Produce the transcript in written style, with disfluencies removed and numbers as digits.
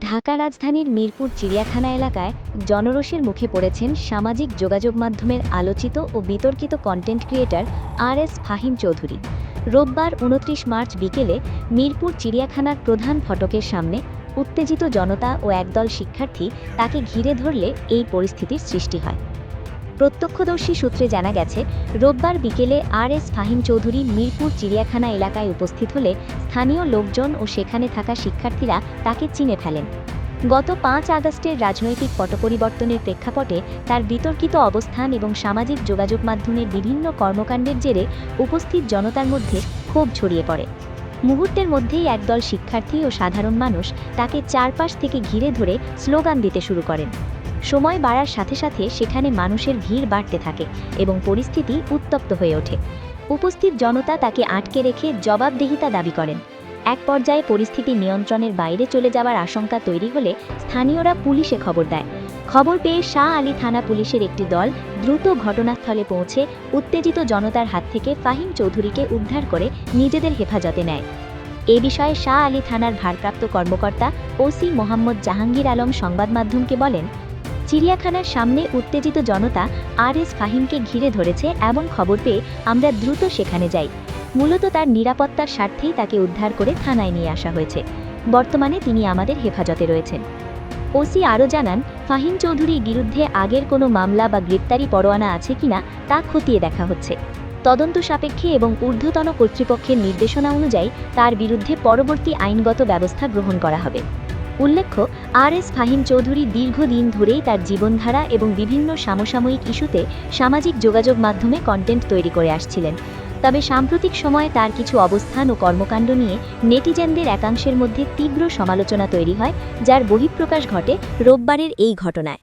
ঢাকা রাজধানীর মিরপুর চিড়িয়াখানা এলাকায় জনরোষের মুখে পড়েছেন সামাজিক যোগাযোগ মাধ্যমের আলোচিত ও বিতর্কিত কন্টেন্ট ক্রিয়েটর আর.এস. ফাহিম চৌধুরী। রোববার ২৯ মার্চ বিকেলে মিরপুর চিড়িয়াখানার প্রধান ফটকের সামনে উত্তেজিত জনতা ও একদল শিক্ষার্থী তাকে ঘিরে ধরলে এই পরিস্থিতির সৃষ্টি হয়। প্রত্যক্ষদর্শী সূত্রে জানা গেছে, রোববার বিকেলে আর.এস. ফাহিম চৌধুরী মিরপুর চিড়িয়াখানা এলাকায় উপস্থিত হলে স্থানীয় লোকজন ও সেখানে থাকা শিক্ষার্থীরা তাকে চিনে ফেলেন। গত ৫ আগস্টের রাজনৈতিক পটপরিবর্তনের প্রেক্ষাপটে তার বিতর্কিত অবস্থান এবং সামাজিক যোগাযোগ মাধ্যমের বিভিন্ন কর্মকাণ্ডের জেরে উপস্থিত জনতার মধ্যে ক্ষোভ ছড়িয়ে পড়ে। মুহূর্তের মধ্যেই একদল শিক্ষার্থী ও সাধারণ মানুষ তাকে চারপাশ থেকে ঘিরে ধরে স্লোগান দিতে শুরু করেন। সময় বাড়ার সাথে সাথে সেখানে মানুষের ভিড় বাড়তে থাকে এবং পরিস্থিতি উত্তপ্ত হয়ে ওঠে। উপস্থিত জনতা তাকে আটকে রেখে জবাবদিহিতা দাবি করেন। এক পর্যায়ে পরিস্থিতি নিয়ন্ত্রণের বাইরে চলে যাওয়ার আশঙ্কা তৈরি হলে স্থানীয়রা পুলিশে খবর দেয়। খবর পেয়ে শাহ আলী থানা পুলিশের একটি দল দ্রুত ঘটনাস্থলে পৌঁছে উত্তেজিত জনতার হাত থেকে ফাহিম চৌধুরীকে উদ্ধার করে নিজেদের হেফাজতে নেয়। এ বিষয়ে শাহ আলী থানার ভারপ্রাপ্ত কর্মকর্তা ওসি মোহাম্মদ জাহাঙ্গীর আলম সংবাদ মাধ্যমকে বলেন, চিড়িয়াখানার সামনে উত্তেজিত জনতা আর.এস. ফাহিমকে ঘিরে ধরেছে এমন খবর পেয়ে আমরা দ্রুত সেখানে যাই। মূলত তার নিরাপত্তার স্বার্থেই তাকে উদ্ধার করে থানায় নিয়ে আসা হয়েছে। বর্তমানে তিনি আমাদের হেফাজতে রয়েছেন। ওসি আরও জানান, ফাহিম চৌধুরীর বিরুদ্ধে আগের কোনো মামলা বা গ্রেপ্তারি পরোয়ানা আছে কিনা তা খতিয়ে দেখা হচ্ছে। তদন্ত সাপেক্ষে এবং ঊর্ধ্বতন কর্তৃপক্ষের নির্দেশনা অনুযায়ী তার বিরুদ্ধে পরবর্তী আইনগত ব্যবস্থা গ্রহণ করা হবে। উল্লেখ্য, আর.এস. ফাহিম চৌধুরী দীর্ঘদিন ধরেই তার জীবনধারা এবং বিভিন্ন সমসাময়িক ইস্যুতে সামাজিক যোগাযোগ মাধ্যমে কন্টেন্ট তৈরি করে আসছিলেন। তবে সাম্প্রতিক সময়ে তার কিছু অবস্থান ও কর্মকাণ্ড নিয়ে নেটিজেনদের একাংশের মধ্যে তীব্র সমালোচনা তৈরি হয়, যার বহিঃপ্রকাশ ঘটে রোববারের এই ঘটনায়।